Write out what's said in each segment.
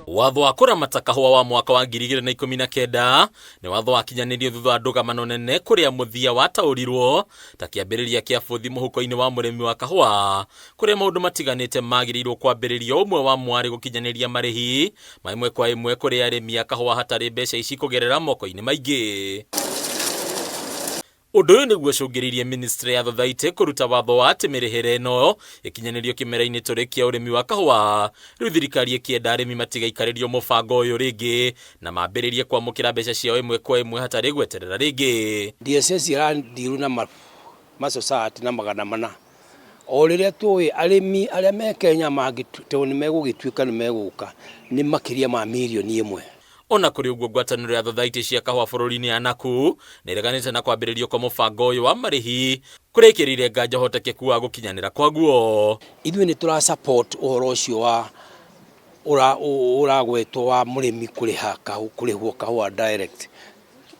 Watho wa kũramata kahũa wa mwaka wa 2019 nĩ watho wakinyanĩrio thutha wa ndũgamano nene kũrĩa mũthia wataũrirwo ta kĩambĩrĩria kĩa bũthi mũhuko-inĩ wa mũrĩmi wa kahũa, kũrĩa maũndũ matiganĩte magĩrĩirwo kwambĩrĩrio, ũmwe wa mwarĩ gũkinyanĩria marĩhi ma ĩmwe kwa ĩmwe kũrĩ arĩmi a kahũa hatarĩ mbeca ici kũgerera moko-inĩ maingĩ. Ũndũ ũyũ nĩguo ũcũngĩrĩirie ministry ya Thothaitĩ kũruta watho wa atĩ mĩrĩhĩre ĩno ĩkinyanĩrio kĩmera-inĩ tũrĩ kĩa ũrĩmi wa kahũa. Rĩu thirikari ĩkĩenda arĩmi matigaikarĩrio mũbango ũyũ rĩngĩ na mambĩrĩrie kwamũkĩra mbeca ciao ĩmwe kwa ĩmwe hatarĩ gweterera rĩngĩ. DSS irandiru na society na magana mana. O rĩrĩa tũĩ arĩmi arĩa me Kenya mangĩtwo nĩ megũgĩtuĩka nĩ megũka nĩ makĩria ma mirioni 1. Ona kũrĩ ũguo ngwatanĩro ya Thothaitĩ cia kahũa bũrũri-inĩ ya NAKU nĩreganĩte na kwambĩrĩrio kwa mũbango ũyũ wa marĩhi kũrĩkĩrĩire nganja ũhotekeku wa gũkinyanĩra kwaguo. Ithuĩ nĩ tũra support ũhoro ũcio wa ũragwetwo wa mũrĩmi kũrĩhwo kahũa direct.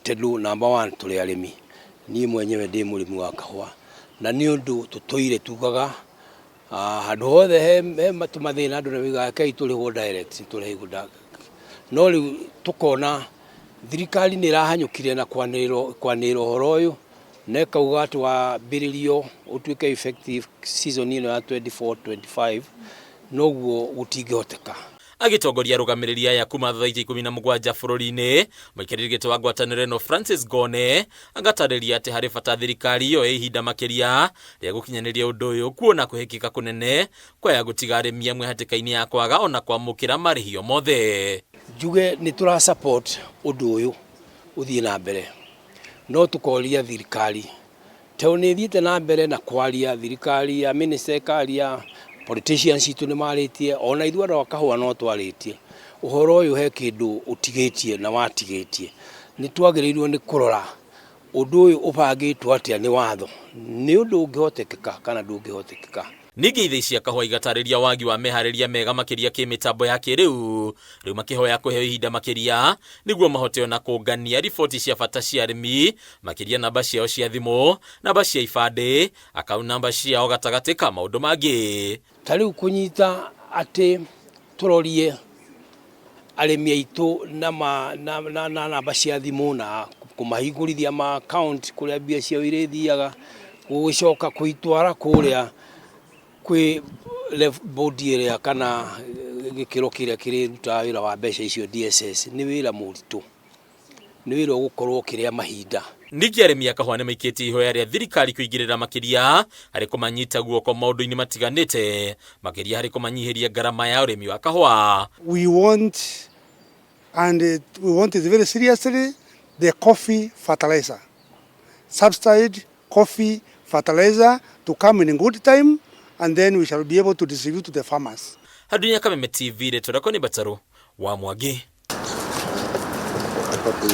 Tondũ number 1 tũrĩ arĩmi, niĩ mwenyewe ndĩ mũrĩmi wa kahũa, na nĩ ũndũ tũtũire tugaga handũ hothe he tũmathĩna andũ nĩmoigaga kei tũrĩhwo direct, tũrĩhwo direct. No rĩu tũkona thirikari nĩ ĩrahanyũkire na kwanĩrĩra ũhoro ũyũ na ĩkauga atĩ wambĩrĩrio ũtuĩke effective season ĩno ya 24-25 noguo gũtingĩhoteka. Agĩtongoria arũgamĩrĩri aya kuma Thothaitĩ 17 bũrũri-inĩ, mũikarĩri gĩtĩ wa ngwatanĩro ĩno Francis Gone agatarĩria atĩ harĩ bata thirikari ĩyo ihinda makĩria rĩa gũkinyanĩria ũndũ ũyũ, kuona kũhĩkĩka kũnene kwaya gũtiga arĩmi amwe hatĩka-inĩ ya kwaga ona kwamũkĩra marĩhi o mothe. Njuge nĩ tũra support ũndũ ũyũ ũthiĩ na mbere, no tũkoria thirikari tondũ nĩ ĩthiĩte na mbere na kwaria, thirikari ya minister ĩkaria, politicians itũ nĩ marĩtie, ona ithuĩ andũ a kahũa no twarĩtie. Ũhoro ũyũ he kĩndũ ũtigĩtie na watigĩtie, nĩ twagĩrĩirwo nĩ kũrora ũndũ ũyũ ũbangĩtwo atĩa nĩ watho, nĩ ũndũ ũngĩhotekeka kana ndũngĩhotekeka. Ningĩ ithĩi cia kahũa igatarĩria wagi wa meharĩria mega makĩria kĩmĩtambo ya kĩrĩu, rĩu makĩhoya kũheo ihinda makĩria nĩguo mahote ona kũngania riboti cia bata cia arĩmi, makĩria namba ciao cia thimũ, namba cia ibandĩ, akaunti namba ciao gatagatĩ ka maũndũ mangĩ. Ta rĩu kũnyita atĩ tũrorie arĩmi aitũ na namba cia thimũ na kũmahingũrithia ma account kũrĩa mbia ciao irĩthiaga, gũgĩcoka kũitwara kũrĩa kwĩ bodi ĩrĩa kana gĩkĩro kĩrĩa kĩrĩrutaga wĩra wa mbeca icio DSS nĩ wĩra mũritũ, nĩ wĩra ũgũkorwo kĩrĩa mahinda. Ningĩ arĩmi a kahũa nĩ maikĩtie ihoya rĩa thirikari kũingĩrĩra makĩria harĩ kũmanyita guoko maũndũ-inĩ matiganĩte, makĩria harĩ kũmanyihĩria ngarama ya ũrĩmi wa kahũa. We want it very seriously, the coffee fertilizer, subsidized coffee fertilizer to come in good time, and then we shall be able to distribute to the farmers. Hadunia Kameme TV, Retorako ni Bataru wa Mwangi.